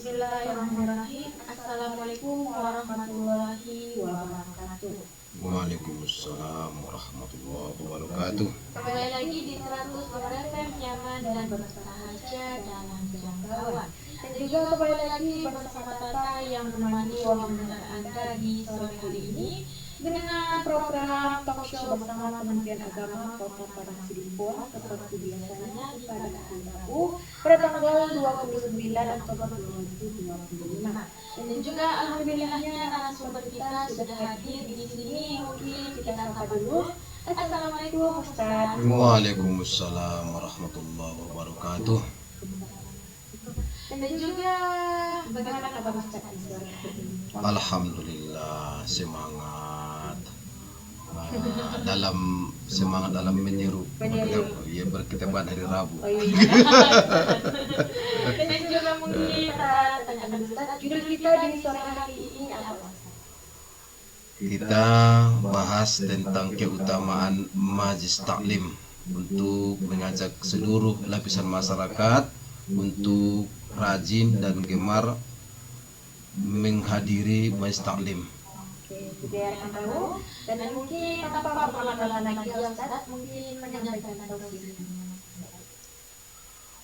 Bismillahirrahmanirrahim. Assalamualaikum warahmatullahi wabarakatuh. Waalaikumsalam warahmatullahi wabarakatuh. Kembali lagi di 100 FM nyaman dan bersahaja dalam jangkauan. Dan juga kembali lagi bersama Tata yang menemani wawancara Anda di sore hari ini dengan program talk show bersama Kementerian Agama Kota Padang Sidimpuan seperti biasanya pada hari Rabu pada tanggal 29 Oktober 2025. Dan juga alhamdulillahnya narasumber kita sudah hadir di sini. Mungkin kita sapa dulu. Assalamualaikum Ustaz. Waalaikumsalam warahmatullahi wabarakatuh. Dan juga bagaimana kabar Ustaz di sore hari ini? Alhamdulillah, semangat dalam menyeru ya berkitaban hari Rabu. Oh iya. Dan juga mungkin kita tanyakan Ustaz, judul kita di sore hari ini apa? Kita bahas tentang keutamaan majlis taklim untuk mengajak seluruh lapisan masyarakat untuk rajin dan gemar menghadiri majlis taklim. Oke, biar Anda tahu dan mungkin tanpa perkenalan lagi Ustaz mungkin menyampaikan tausiah.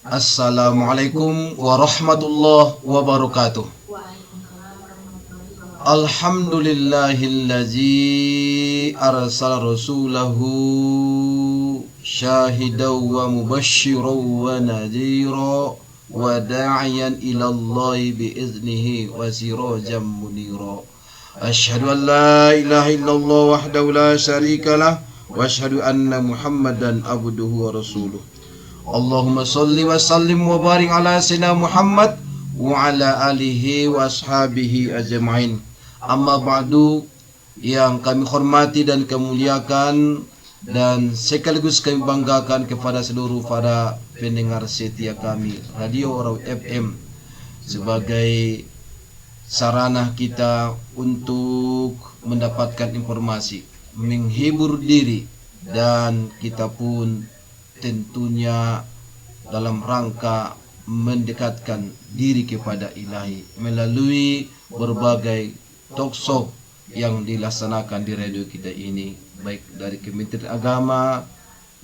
Assalamualaikum warahmatullahi wabarakatuh. Waalaikumsalam warahmatullahi wabarakatuh. Alhamdulillahillazi arsala rasulahu syahidan wa mubasysyiran wa nadhira wa da'iyan ila Allahi biiznihi wa sirajan munira. Asyhadu an la ilaha illallah wahdahu la syarika lah wa asyhadu anna Muhammadan abduhu wa rasuluh. Allahumma salli wa sallim wa barik ala sayyidina Muhammad wa ala alihi wa ashabihi ajma'in. Amma ba'du, yang kami hormati dan kemuliakan dan sekaligus kami banggakan kepada seluruh para pendengar setia kami Radio Raw FM sebagai sarana kita untuk mendapatkan informasi, menghibur diri, dan kita pun tentunya dalam rangka mendekatkan diri kepada Ilahi melalui berbagai talk show yang dilaksanakan di radio kita ini, baik dari Kementerian Agama,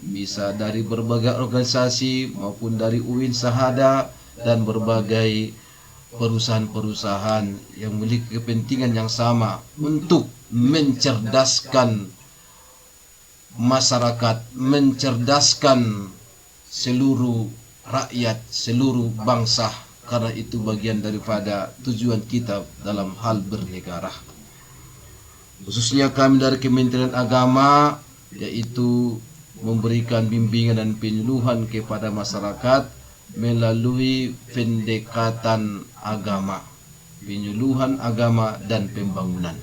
bisa dari berbagai organisasi maupun dari UIN Sahada dan berbagai perusahaan-perusahaan yang memiliki kepentingan yang sama untuk mencerdaskan masyarakat, mencerdaskan seluruh rakyat, seluruh bangsa, karena itu bagian daripada tujuan kita dalam hal bernegara. Khususnya kami dari Kementerian Agama, yaitu memberikan bimbingan dan penyuluhan kepada masyarakat melalui pendekatan agama, penyuluhan agama dan pembangunan.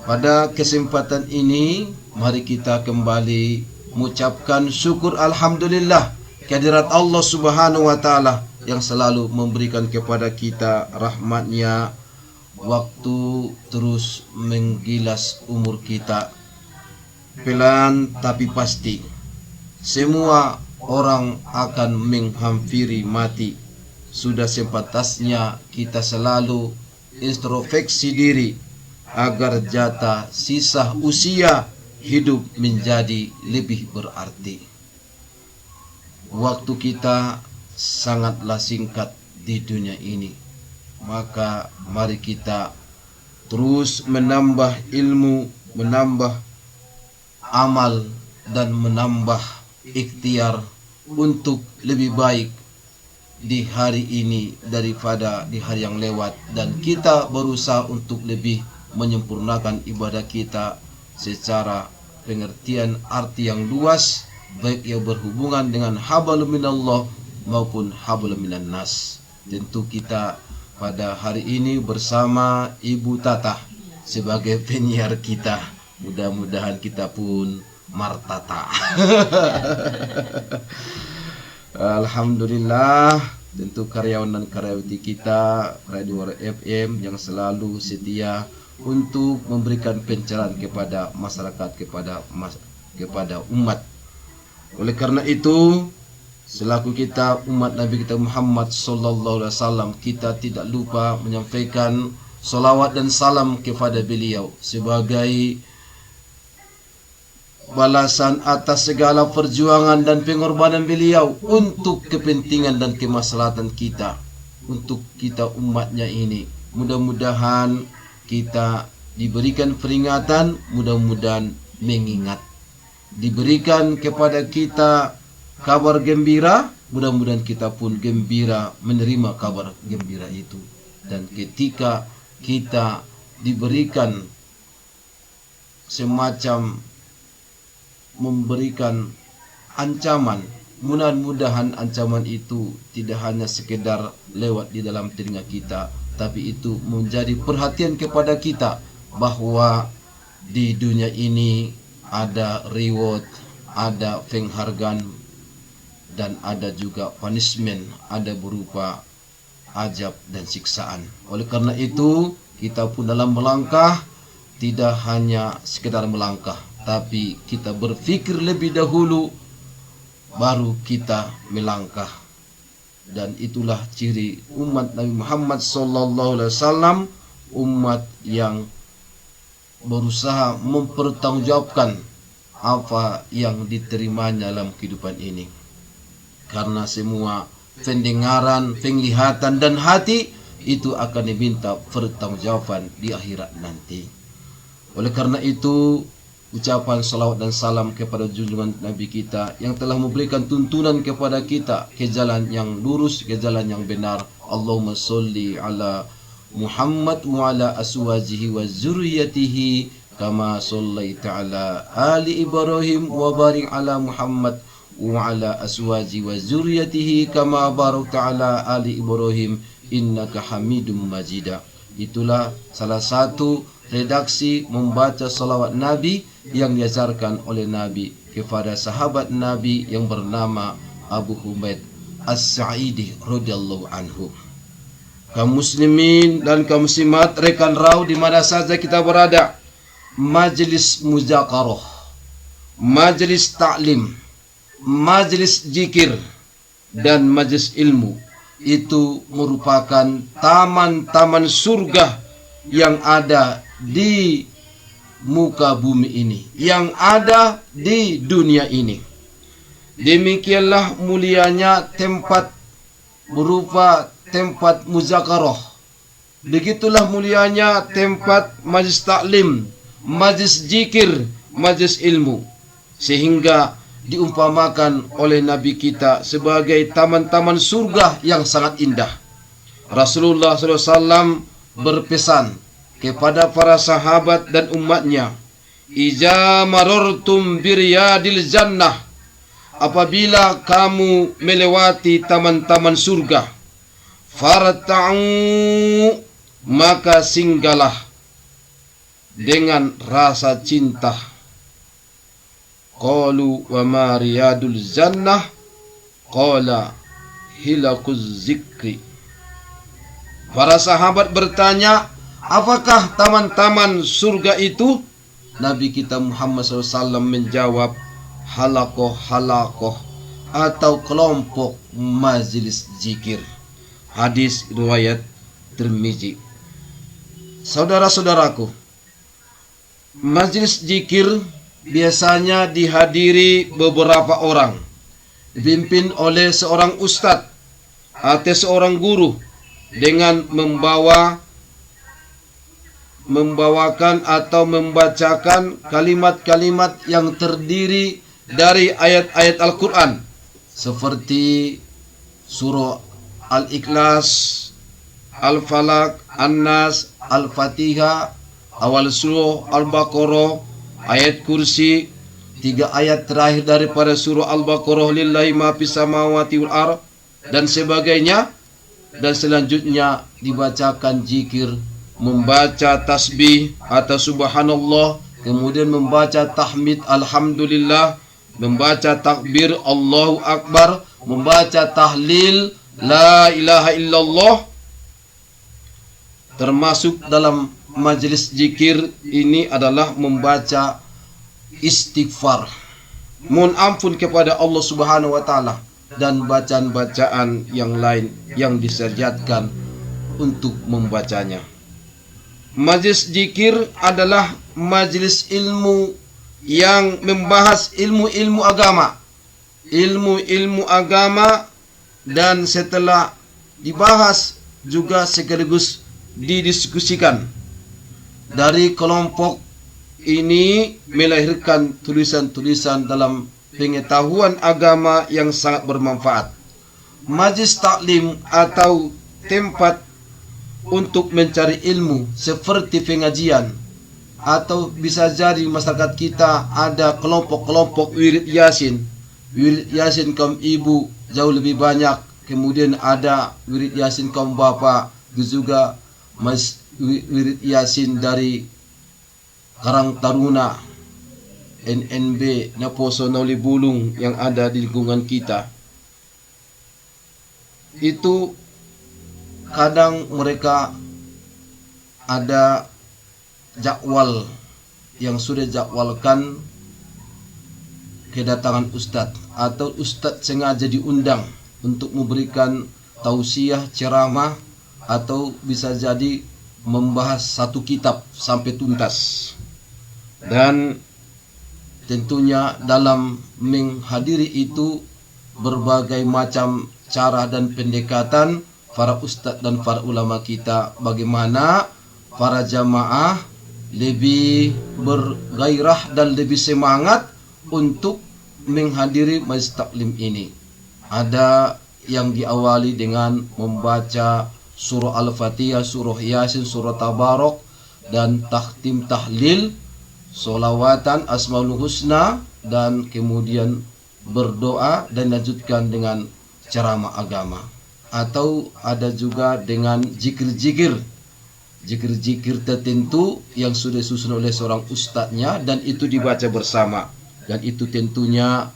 Pada kesempatan ini, mari kita kembali mengucapkan syukur alhamdulillah kehadirat Allah Subhanahu wa taala yang selalu memberikan kepada kita rahmatnya, waktu terus menggilas umur kita. Pelan tapi pasti, semua orang akan menghampiri mati. Sudah sepantasnya kita selalu introspeksi diri agar jatah sisa usia hidup menjadi lebih berarti. Waktu kita sangatlah singkat di dunia ini, maka mari kita terus menambah ilmu, menambah amal, dan menambah ikhtiar untuk lebih baik di hari ini daripada di hari yang lewat, dan kita berusaha untuk lebih menyempurnakan ibadah kita secara pengertian arti yang luas, baik yang berhubungan dengan hablum minallah maupun hablum minan nas. Tentu kita pada hari ini bersama Ibu Tata sebagai penyiar kita. Mudah-mudahan kita pun martata. Alhamdulillah, tentu karyawan dan karyawati kita Radio FM yang selalu setia untuk memberikan pencerahan kepada masyarakat, kepada umat. Oleh karena itu, Selaku kita umat Nabi kita Muhammad sallallahu alaihi wasallam, kita tidak lupa menyampaikan salawat dan salam kepada beliau sebagai balasan atas segala perjuangan dan pengorbanan beliau untuk kepentingan dan kemaslahatan kita, untuk kita umatnya ini. Mudah-mudahan kita diberikan peringatan, mudah-mudahan mengingat. Diberikan kepada kita kabar gembira, mudah-mudahan kita pun gembira menerima kabar gembira itu. Dan ketika kita diberikan semacam memberikan ancaman, mudah-mudahan ancaman itu tidak hanya sekedar lewat di dalam telinga kita, tapi itu menjadi perhatian kepada kita bahwa di dunia ini ada reward, ada penghargaan, dan ada juga punishment, ada berupa azab dan siksaan. Oleh karena itu, kita pun dalam melangkah tidak hanya sekedar melangkah, tapi kita berpikir lebih dahulu baru kita melangkah. Dan itulah ciri umat Nabi Muhammad sallallahu alaihi wasallam, umat yang berusaha mempertanggungjawabkan apa yang diterimanya dalam kehidupan ini. Karena semua pendengaran, penglihatan dan hati itu akan diminta pertanggungjawaban di akhirat nanti. Oleh karena itu, ucapan salawat dan salam kepada junjungan Nabi kita yang telah memberikan tuntunan kepada kita ke jalan yang lurus, ke jalan yang benar. Allahumma sholli ala Muhammad wa ala aswajihi wa zurriyatihi kama shallaita ala ali Ibrahim wa barik ala Muhammad wa ala aswajihi wa zurriyatihi kama barakta ala ali Ibrahim innaka Hamidum Majid. Itulah salah satu redaksi membaca salawat Nabi yang diajarkan oleh Nabi kepada sahabat Nabi yang bernama Abu Humaid As-Sa'idi radhiyallahu anhu. Kaum muslimin dan kaum muslimat, rekan rau di mana saja kita berada, majelis muzakarah, majelis taklim, majelis zikir dan majelis ilmu itu merupakan taman-taman surga yang ada di muka bumi ini, yang ada di dunia ini. Demikianlah mulianya tempat berupa tempat muzakarah. Begitulah mulianya tempat majlis taklim, majlis zikir, majlis ilmu, sehingga diumpamakan oleh Nabi kita sebagai taman-taman surga yang sangat indah. Rasulullah SAW berpesan kepada para sahabat dan umatnya, "Iza marartum biryadil jannah," apabila kamu melewati taman-taman surga, "farta'u," maka singgahlah dengan rasa cinta. Qalu wa ma riyadul jannah, qala hilakuz zikri. Para sahabat bertanya, apakah taman-taman surga itu? Nabi kita Muhammad SAW menjawab, halakoh-halakoh atau kelompok majelis zikir. Hadis riwayat Tirmizi. Saudara-saudaraku, majelis zikir biasanya dihadiri beberapa orang, dipimpin oleh seorang ustadz atau seorang guru dengan membawakan atau membacakan kalimat-kalimat yang terdiri dari ayat-ayat Al-Quran seperti surah Al-Ikhlas, Al-Falaq, An-Nas, Al-Fatihah, awal surah Al-Baqarah, ayat kursi, 3 ayat terakhir daripada surah Al-Baqarah, lillahi ma fis samawati wal ardh, dan sebagainya. Dan selanjutnya dibacakan zikir, membaca tasbih atau subhanallah, kemudian membaca tahmid alhamdulillah, membaca takbir Allahu Akbar, membaca tahlil la ilaha illallah. Termasuk dalam majelis zikir ini adalah membaca istighfar, mohon ampun kepada Allah Subhanahu wa taala, dan bacaan-bacaan yang lain yang disyariatkan untuk membacanya. Majelis zikir adalah majelis ilmu yang membahas ilmu-ilmu agama. Ilmu-ilmu agama, dan setelah dibahas juga sekaligus didiskusikan. Dari kelompok ini melahirkan tulisan-tulisan dalam pengetahuan agama yang sangat bermanfaat. Majlis taklim atau tempat untuk mencari ilmu seperti pengajian, atau bisa jadi masyarakat kita ada kelompok-kelompok wirid yasin. Wirid yasin kaum ibu jauh lebih banyak, kemudian ada wirid yasin kaum bapak, juga wirid yasin dari Karang Taruna, NNB, Naposo, Nauli Bulung yang ada di lingkungan kita. Itu kadang mereka ada jadwal yang sudah jadwalkan kedatangan ustadz, atau ustadz sengaja diundang untuk memberikan tausiah, ceramah, atau bisa jadi membahas satu kitab sampai tuntas. Dan tentunya dalam menghadiri itu berbagai macam cara dan pendekatan para ustadz dan para ulama kita, bagaimana para jamaah lebih bergairah dan lebih semangat untuk menghadiri majlis taklim ini. Ada yang diawali dengan membaca surah Al-Fatihah, surah Yasin, surah Tabarok, dan takhtim tahlil, solawatan, asmaul husna, dan kemudian berdoa dan lanjutkan dengan ceramah agama. Atau ada juga dengan zikir-zikir tertentu yang sudah disusun oleh seorang ustadznya, dan itu dibaca bersama. Dan itu tentunya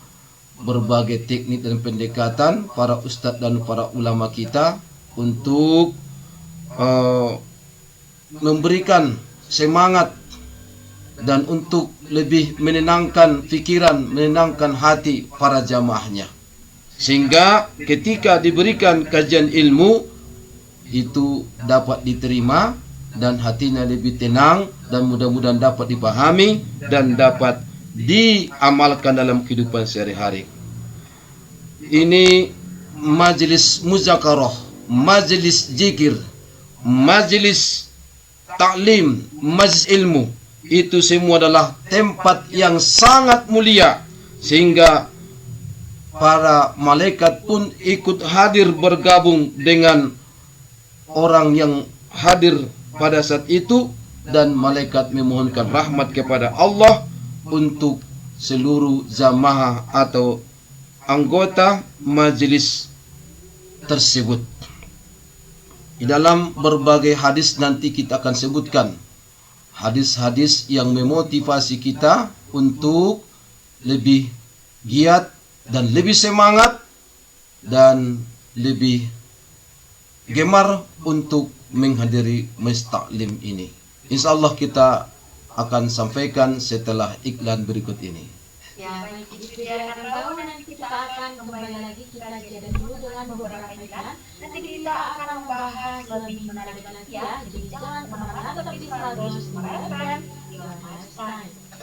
berbagai teknik dan pendekatan para ustadz dan para ulama kita untuk memberikan semangat dan untuk lebih menenangkan pikiran, menenangkan hati para jamaahnya. Sehingga ketika diberikan kajian ilmu itu dapat diterima dan hatinya lebih tenang, dan mudah-mudahan dapat dipahami dan dapat diamalkan dalam kehidupan sehari-hari. Ini majelis muzakarah, majelis zikir, majelis taklim, majelis ilmu. Itu semua adalah tempat yang sangat mulia, sehingga para malaikat pun ikut hadir bergabung dengan orang yang hadir pada saat itu, dan malaikat memohonkan rahmat kepada Allah untuk seluruh jamaah atau anggota majelis tersebut. Di dalam berbagai hadis nanti kita akan sebutkan hadis-hadis yang memotivasi kita untuk lebih giat dan lebih semangat dan lebih gemar untuk menghadiri majlis taklim ini. Insyaallah kita akan sampaikan setelah iklan berikut ini. Ya, baik, biar akan tahu nanti kita akan kembali lagi, kita jeda dulu dengan beberapa iklan. Nanti kita akan membahas lebih menarik lagi ya. Jadi jangan kemana-mana, tetap di 105 FM.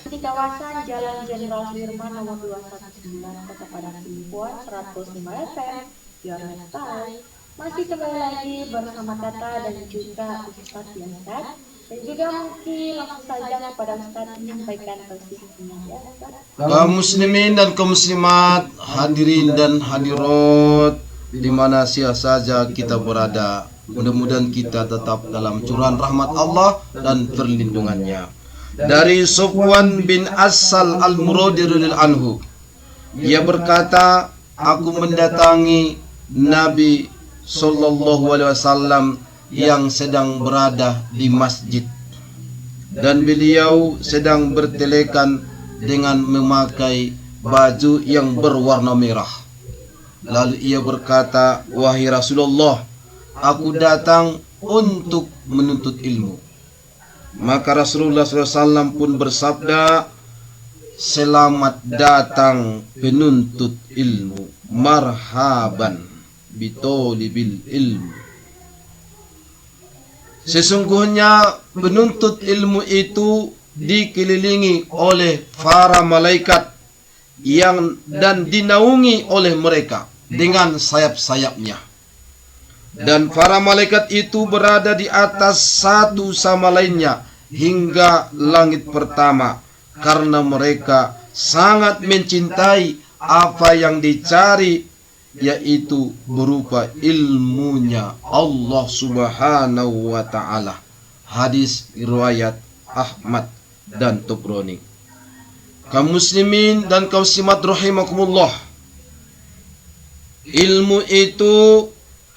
Di kawasan Jalan Jenderal Sudirman nomor 219 Kota Padang Cirebon 105 FM. Your Next Time. Masih kembali lagi bersama Tata dan juga Ustaz Yansat. Dan juga mungkin langsung saja kepada Ustaz menyampaikan posisinya ya Ustaz. Kaum muslimin dan kaum muslimat, hadirin dan hadirat di mana saja kita berada, mudah-mudahan kita tetap dalam curahan rahmat Allah dan perlindungannya. Dari Sufwan bin Asal al-Muradi radhiyallahu anhu, ia berkata, aku mendatangi Nabi sallallahu alaihi wasallam yang sedang berada di masjid, dan beliau sedang bertelekan dengan memakai baju yang berwarna merah. Lalu ia berkata, wahai Rasulullah, aku datang untuk menuntut ilmu. Maka Rasulullah SAW pun bersabda, selamat datang penuntut ilmu. Marhaban bitolibil ilmu. Sesungguhnya penuntut ilmu itu dikelilingi oleh para malaikat dan dinaungi oleh mereka dengan sayap-sayapnya. Dan para malaikat itu berada di atas satu sama lainnya hingga langit pertama, karena mereka sangat mencintai apa yang dicari, yaitu berupa ilmunya Allah Subhanahu wa ta'ala. Hadis riwayat Ahmad dan Tabrani. Kaum muslimin dan kaum muslimat rahimakumullah, ilmu itu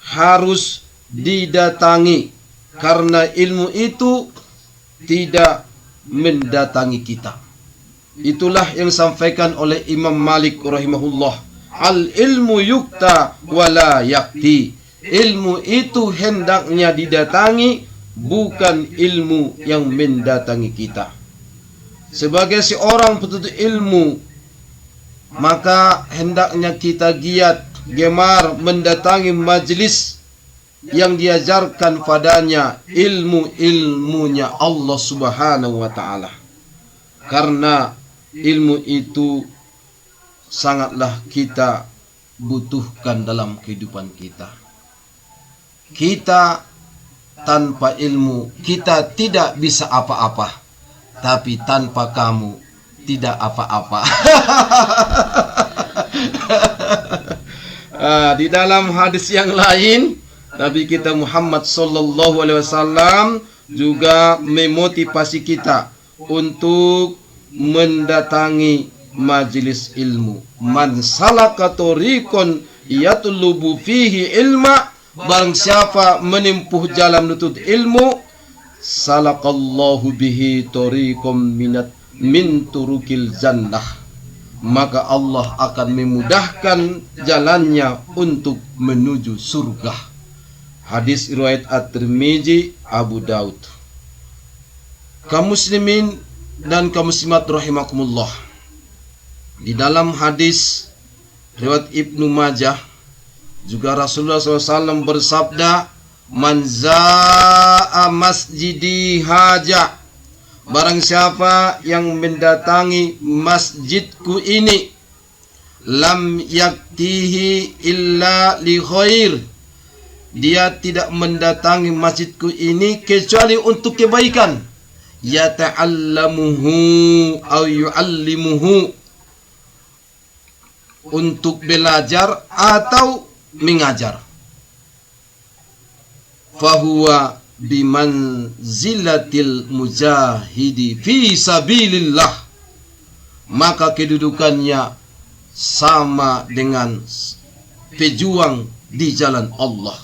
harus didatangi, karena ilmu itu tidak mendatangi kita. Itulah yang disampaikan oleh Imam Malik rahimahullah. Al ilmu yukta wala yakti. Ilmu itu hendaknya didatangi, bukan ilmu yang mendatangi kita. Sebagai seorang penuntut ilmu, maka hendaknya kita giat, gemar mendatangi majelis yang diajarkan padanya ilmunya Allah Subhanahu wa ta'ala. Karena ilmu itu sangatlah kita butuhkan dalam kehidupan kita. Kita tanpa ilmu, kita tidak bisa apa-apa. Tapi tanpa kamu, tidak apa-apa. Di dalam hadis yang lain, Nabi kita Muhammad sallallahu alaihi wasallam juga memotivasi kita untuk mendatangi majelis ilmu. Man salaka tariqan yatlubu fihi ilma, barang siapa menempuh jalan menuntut ilmu, salakallahu bihi tariqam min turukil jannah, maka Allah akan memudahkan jalannya untuk menuju surga. Hadis riwayat At-Tirmizi, Abu Daud. Kaum muslimin dan kaum muslimat rahimakumullah, di dalam hadis riwayat Ibnu Majah juga Rasulullah SAW bersabda, man za'a masjidi haja, barang siapa yang mendatangi masjidku ini, lam yaktihi illa li khair, dia tidak mendatangi masjidku ini kecuali untuk kebaikan, yata'allamuhu au yu'allimuhu, untuk belajar atau mengajar, fahuwa bimanzilatil mujahidi fi sabilillah, maka kedudukannya sama dengan pejuang di jalan Allah.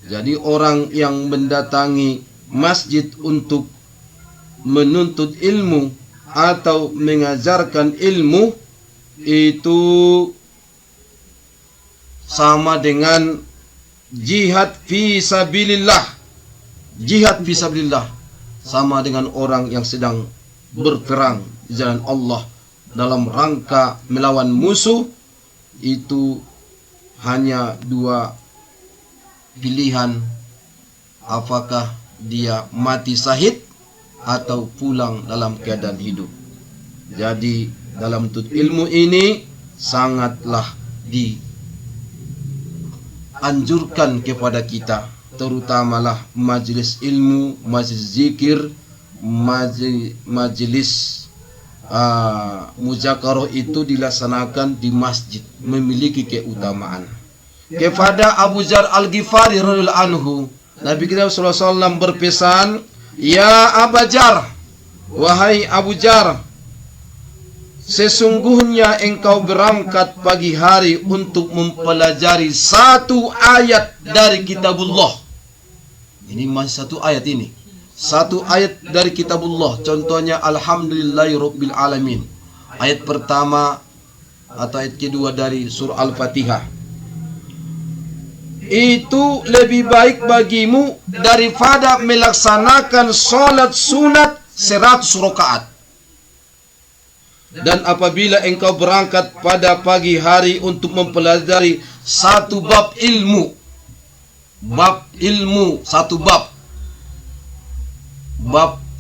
Jadi orang yang mendatangi masjid untuk menuntut ilmu atau mengajarkan ilmu itu sama dengan jihad fi sabilillah. Jihad fi sabilillah sama dengan orang yang sedang berperang di jalan Allah dalam rangka melawan musuh. Itu hanya dua pilihan, apakah dia mati syahid atau pulang dalam keadaan hidup. Jadi dalam menuntut ilmu ini sangatlah dianjurkan kepada kita, terutamalah majelis ilmu, majelis zikir, majelis muzakarah itu dilaksanakan di masjid, memiliki keutamaan. Kepada Abu Dzar Al-Ghifari radhiyallahu anhu, Nabi kita sallallahu alaihi wasallam berpesan, ya Abu Dzar, wahai Abu Dzar, sesungguhnya engkau berangkat pagi hari untuk mempelajari satu ayat dari kitabullah. Ini masih satu ayat ini. Satu ayat dari kitabullah. Contohnya Alhamdulillahirabbil alamin. Ayat pertama atau ayat kedua dari surah Al-Fatihah. Itu lebih baik bagimu daripada melaksanakan sholat sunat 100 rakaat. Dan apabila engkau berangkat pada pagi hari untuk mempelajari satu bab ilmu, satu bab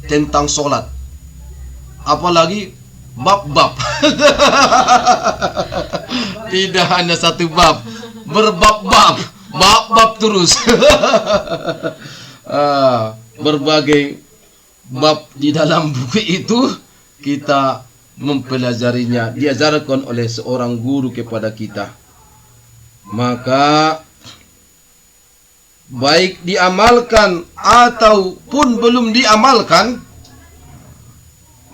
tentang solat, apalagi bab-bab. Tidak hanya satu bab, berbab-bab, bab-bab terus. Berbagai bab di dalam buku itu kita mempelajarinya, diajarkan oleh seorang guru kepada kita. Maka baik diamalkan ataupun belum diamalkan,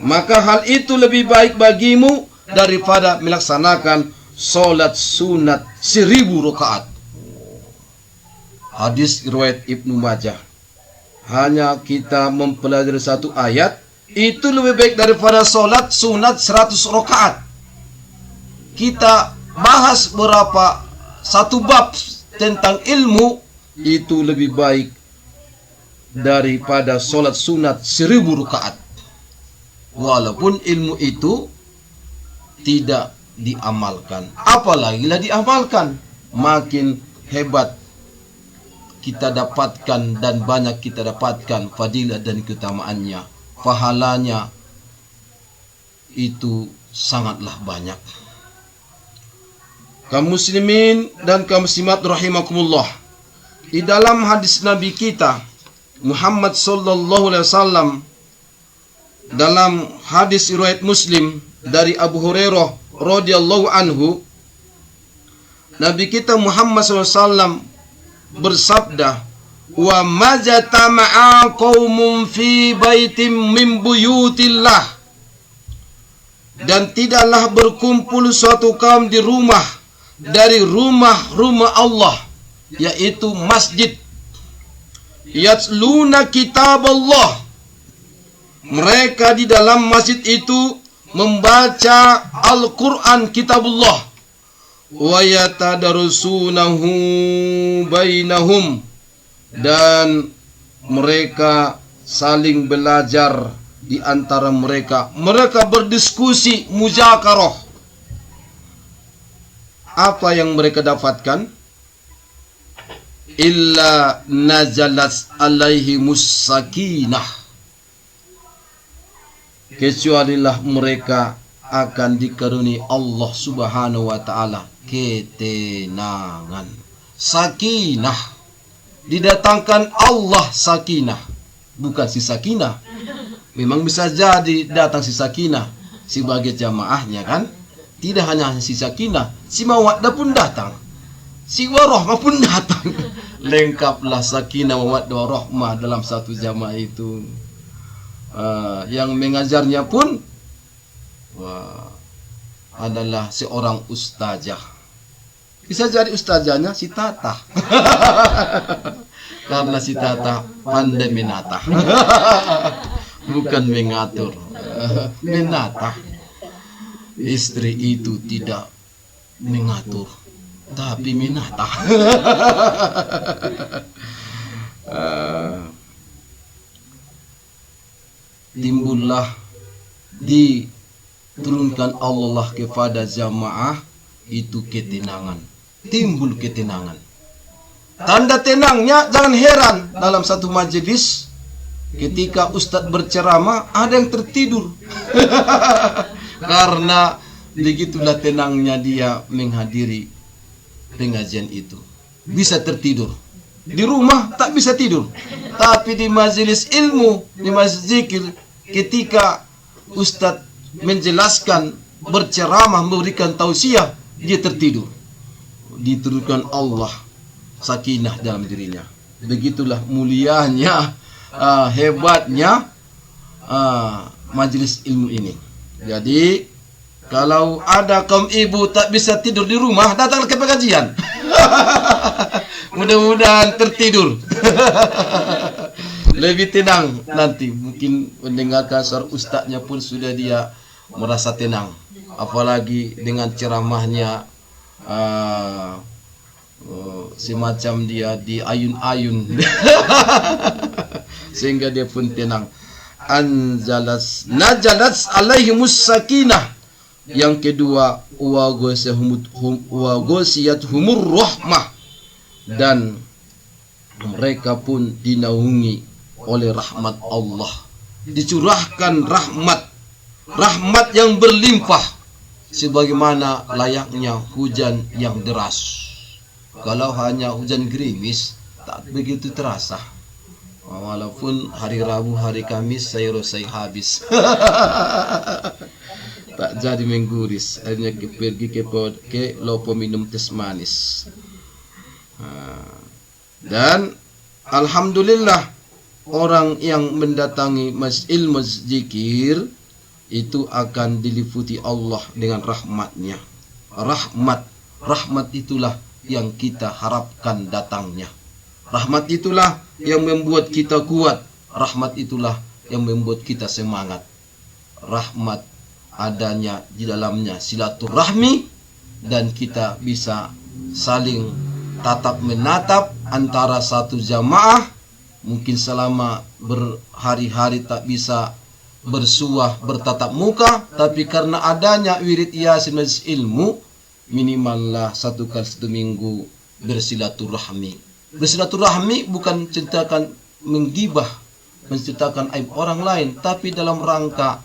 maka hal itu lebih baik bagimu daripada melaksanakan solat sunat 1000 rakaat. Hadis riwayat Ibnu Majah. Hanya kita mempelajari satu ayat itu lebih baik daripada solat sunat 100 rakaat. Kita bahas berapa satu bab tentang ilmu itu lebih baik daripada solat sunat 1000 rakaat. Walaupun ilmu itu tidak diamalkan, apalagi lah diamalkan, makin hebat kita dapatkan dan banyak kita dapatkan fadilah dan keutamaannya, pahalanya itu sangatlah banyak. Kaum muslimin dan kaum muslimat rahimakumullah, di dalam hadis Nabi kita Muhammad sallallahu alaihi wasallam, dalam hadis riwayat Muslim dari Abu Hurairah radhiyallahu anhu, Nabi kita Muhammad sallallahu alaihi wasallam bersabda, wa majtama'a qaumun fi baitin min buyutillah, dan tidaklah berkumpul suatu kaum di rumah dari rumah-rumah Allah, yaitu masjid, yatluna kitab Allah, mereka di dalam masjid itu membaca Al-Quran kitabullah, wa yatadarsunahu bainahum, dan mereka saling belajar di antara mereka. Mereka berdiskusi, muzakarah. Apa yang mereka dapatkan? Illa nazalat alaihimus sakinah, kecualilah mereka akan dikaruniai Allah subhanahu wa ta'ala ketenangan. Sakinah, didatangkan Allah sakinah, bukan si sakinah. Memang bisa jadi datang si sakinah sebagai jamaahnya kan. Tidak hanya si sakinah, si mawaddah pun datang, si warahmah pun datang. Lengkaplah sakinah mawaddah warahmah dalam satu jamaah itu. Yang mengajarnya pun adalah seorang ustazah. Bisa jadi ustazahnya si Tata. Karena si Tata pandai menatah. Bukan mengatur, menatah. Istri itu tidak mengatur, tapi menatah. Timbullah, diturunkan Allah kepada jamaah itu ketenangan. Timbul ketenangan. Tanda tenangnya, jangan heran dalam satu majelis ketika ustadz berceramah ada yang tertidur. Karena begitulah tenangnya dia menghadiri pengajian itu. Bisa tertidur. Di rumah tak bisa tidur, tapi di majelis ilmu, di majelis zikir, ketika ustadz menjelaskan, berceramah, memberikan tausiah, dia tertidur. Diturunkan Allah sakinah dalam dirinya. Begitulah mulianya, hebatnya majelis ilmu ini. Jadi kalau ada kaum ibu tak bisa tidur di rumah, datanglah ke pengajian. Mudah-mudahan tertidur. Lebih tenang nanti. Mungkin mendengarkan suara ustaznya pun sudah dia merasa tenang. Apalagi dengan ceramahnya semacam dia di ayun-ayun. Sehingga dia pun tenang. Nazalat alaihimus sakinah, Yang kedua, wa ghasiyatuhumur rahmah, dan mereka pun dinaungi oleh rahmat Allah. Dicurahkan rahmat yang berlimpah sebagaimana layaknya hujan yang deras. Kalau hanya hujan gerimis tak begitu terasa. Walaupun hari Rabu, hari Kamis saya habis. Tak jadi mengguris, hanya pergi ke lopo minum teh manis. Dan alhamdulillah, orang yang mendatangi ilmu zikir itu akan diliputi Allah dengan rahmatnya. Rahmat itulah yang kita harapkan datangnya. Rahmat itulah yang membuat kita kuat. Rahmat itulah yang membuat kita semangat. Rahmat adanya di dalamnya silaturahmi, dan kita bisa saling tatap menatap antara satu jamaah. Mungkin selama berhari-hari tak bisa bersuah bertatap muka, tapi karena adanya wirid yasin majelis ilmu, minimallah 1 kali 1 minggu bersilaturahmi. Bersilaturahmi bukan ceritakan menggibah, menceritakan aib orang lain, tapi dalam rangka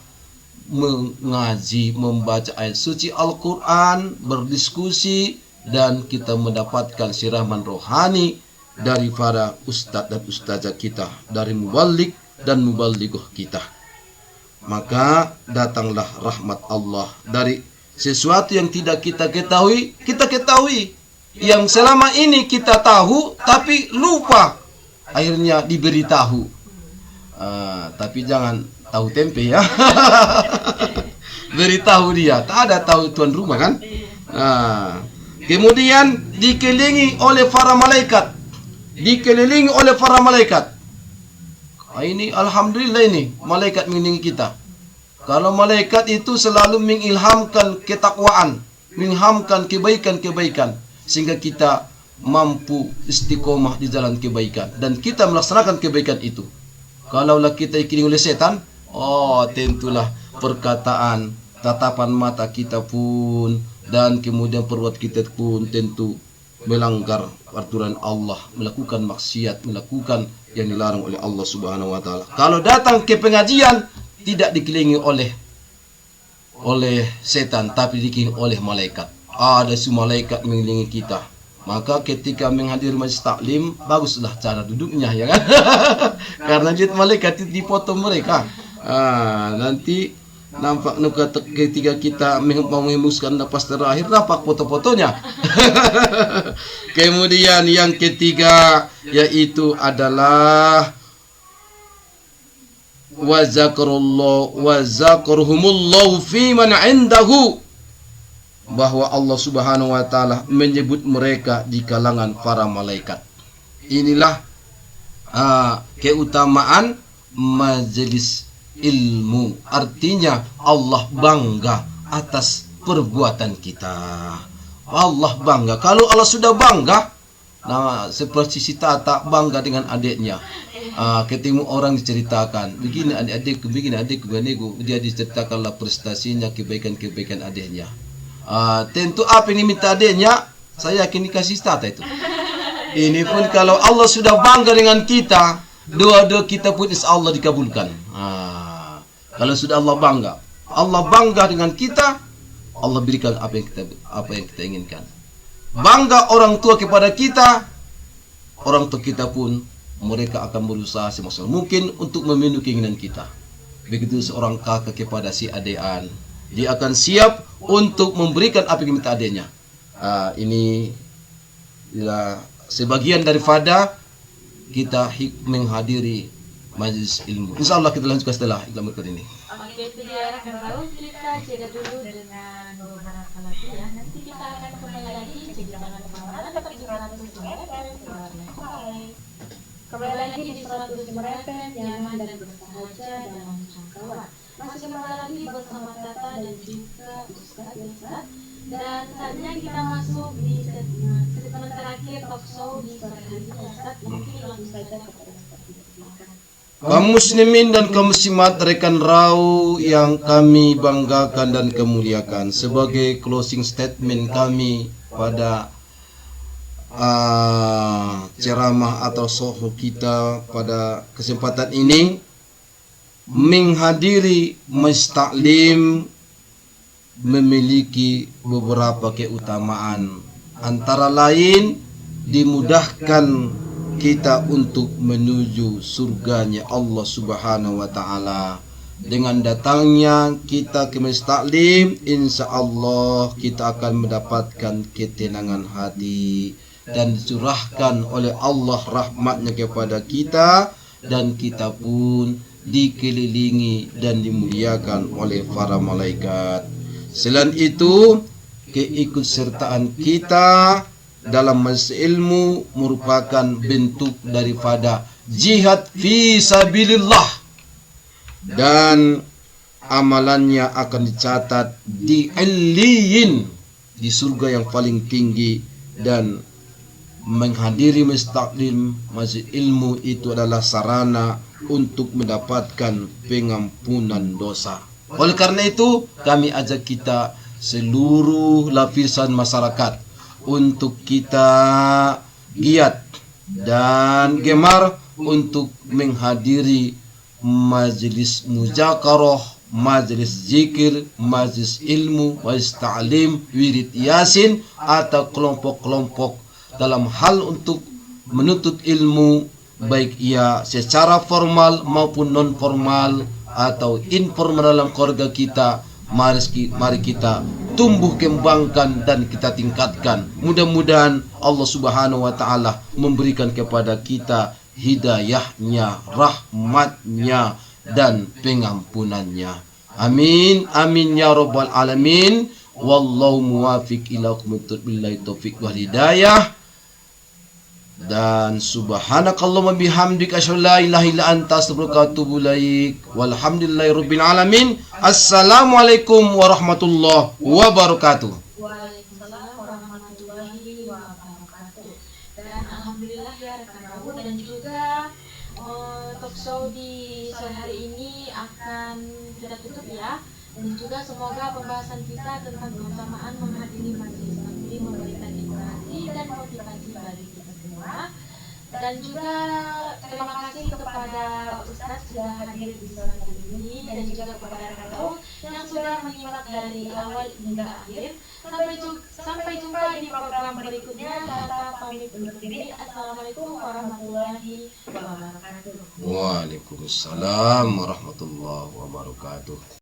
mengaji, membaca ayat suci Al-Quran, berdiskusi, dan kita mendapatkan siraman rohani dari para ustadz dan ustazah kita, dari muballigh dan muballighah kita. Maka datanglah rahmat Allah dari sesuatu yang tidak kita ketahui. Yang selama ini kita tahu tapi lupa, akhirnya diberitahu. Tapi jangan tahu tempe ya. Beritahu dia, tak ada tahu tuan rumah kan. Kemudian dikelilingi oleh para malaikat. Ini alhamdulillah, ini malaikat mengelilingi kita. Kalau malaikat itu selalu mengilhamkan ketakwaan, mengilhamkan kebaikan-kebaikan, sehingga kita mampu istiqomah di jalan kebaikan dan kita melaksanakan kebaikan itu. Kalaulah kita dikelilingi oleh setan, tentulah perkataan, tatapan mata kita pun, dan kemudian perbuatan kita pun tentu melanggar aturan Allah, melakukan maksiat, melakukan yang dilarang oleh Allah Subhanahu wa taala. Kalau datang ke pengajian tidak dikelilingi oleh setan, tapi dikelilingi oleh malaikat. Ada malaikat mengelilingi kita. Maka ketika menghadiri majelis taklim, baguslah cara duduknya, ya kan? Karena jid malaikat itu dipotong mereka. Nanti nampak ketika kita mau memuskan nafas terakhir, nampak foto-fotonya. Kemudian yang ketiga yaitu adalah wa zakarhumullahu fi man indahu, bahwa Allah Subhanahu wa taala menyebut mereka di kalangan para malaikat. Inilah keutamaan majelis ilmu. Artinya Allah bangga atas perbuatan kita. Allah bangga. Kalau Allah sudah bangga, seperti si Tata bangga dengan adiknya. Ketemu orang diceritakan, begini adik-adikku, begini adikku, dia diceritakanlah prestasinya, kebaikan-kebaikan adiknya. Tentu apa yang diminta adiknya, saya yakin dikasih Tata itu. Ini pun kalau Allah sudah bangga dengan kita, doa-doa kita pun insya Allah dikabulkan. Kalau sudah Allah bangga dengan kita, Allah berikan apa yang kita inginkan. Bangga orang tua kepada kita, orang tua kita pun mereka akan berusaha semaksimal mungkin untuk memenuhi keinginan kita. Begitu seorang kakak kepada si adean, dia akan siap untuk memberikan apa yang diminta adiknya. Ini adalah sebagian daripada kita menghadiri majelis ilmu. Insya Allah kita lanjutkan setelah iklan berikut ini. Oke, itu dia akan tahu. Kita jeda dulu dengan beberapa latihan. Nanti kita akan kembali lagi. Jadi jangan kemana-mana, tetap di 105 FM. Kembali lagi di 105 FM, nyaman dan bersahaja dalam jangkauan. Masih kembali lagi bersama Tata dan juga Ustaz Yasa. Dan saatnya kita masuk di segmen terakhir talk show di sore hari ini. Ustaz, mungkin langsung saja kepada Ustaz. kaum muslimin dan kaum muslimat, rekan rau yang kami banggakan dan kemuliakan, sebagai closing statement kami pada ceramah atau sohu kita pada kesempatan ini, menghadiri majlis taklim memiliki beberapa keutamaan, antara lain dimudahkan kita untuk menuju surganya Allah Subhanahu wa taala. Dengan datangnya kita ke majlis taklim, insya Allah kita akan mendapatkan ketenangan hati dan dicurahkan oleh Allah rahmatnya kepada kita, dan kita pun dikelilingi dan dimuliakan oleh para malaikat. Selain itu, keikutsertaan kita dalam majlis ilmu merupakan bentuk daripada jihad fi sabilillah, dan amalannya akan dicatat di illiyin, di surga yang paling tinggi. Dan menghadiri majlis taklim, majlis ilmu itu adalah sarana untuk mendapatkan pengampunan dosa. Oleh karena itu, kami ajak kita seluruh lapisan masyarakat untuk kita giat dan gemar untuk menghadiri majelis muzakarah, majelis zikir, majelis ilmu, majelis ta'lim, wirid yasin, atau kelompok-kelompok dalam hal untuk menuntut ilmu, baik ia secara formal maupun non formal atau informal dalam keluarga kita. Mari kita tumbuh kembangkan dan kita tingkatkan. Mudah-mudahan Allah Subhanahu wa taala memberikan kepada kita hidayahnya, rahmatnya, dan pengampunannya. Amin amin ya rabbal alamin. Wallahu muwafiq ila aqwamit billahi taufiq wal hidayah. Dan subhanakallahumma bihamdika asyhadu an la ilaha illa anta astaghfiruka wa atubu ilaik. Walhamdulillahirabbil alamin. Assalamualaikum warahmatullahi wabarakatuh. Waalaikumsalam warahmatullahi wabarakatuh. Dan alhamdulillah ya rekan Rabu, dan juga talk show di sore hari ini akan kita tutup ya. Dan juga semoga pembahasan kita tentang keutamaan menghadiri majelis taklim memberikan inspirasi dan motivasi bagi kita semua. Dan juga terima kasih kepada Ustadz sudah hadir di sore hari ini, dan juga kepada rekan yang sudah menyimak dari awal hingga akhir. Sampai jumpa di program berikutnya. Kata pamit undur diri. Assalamualaikum warahmatullahi wabarakatuh. Waalaikumsalam warahmatullahi wabarakatuh.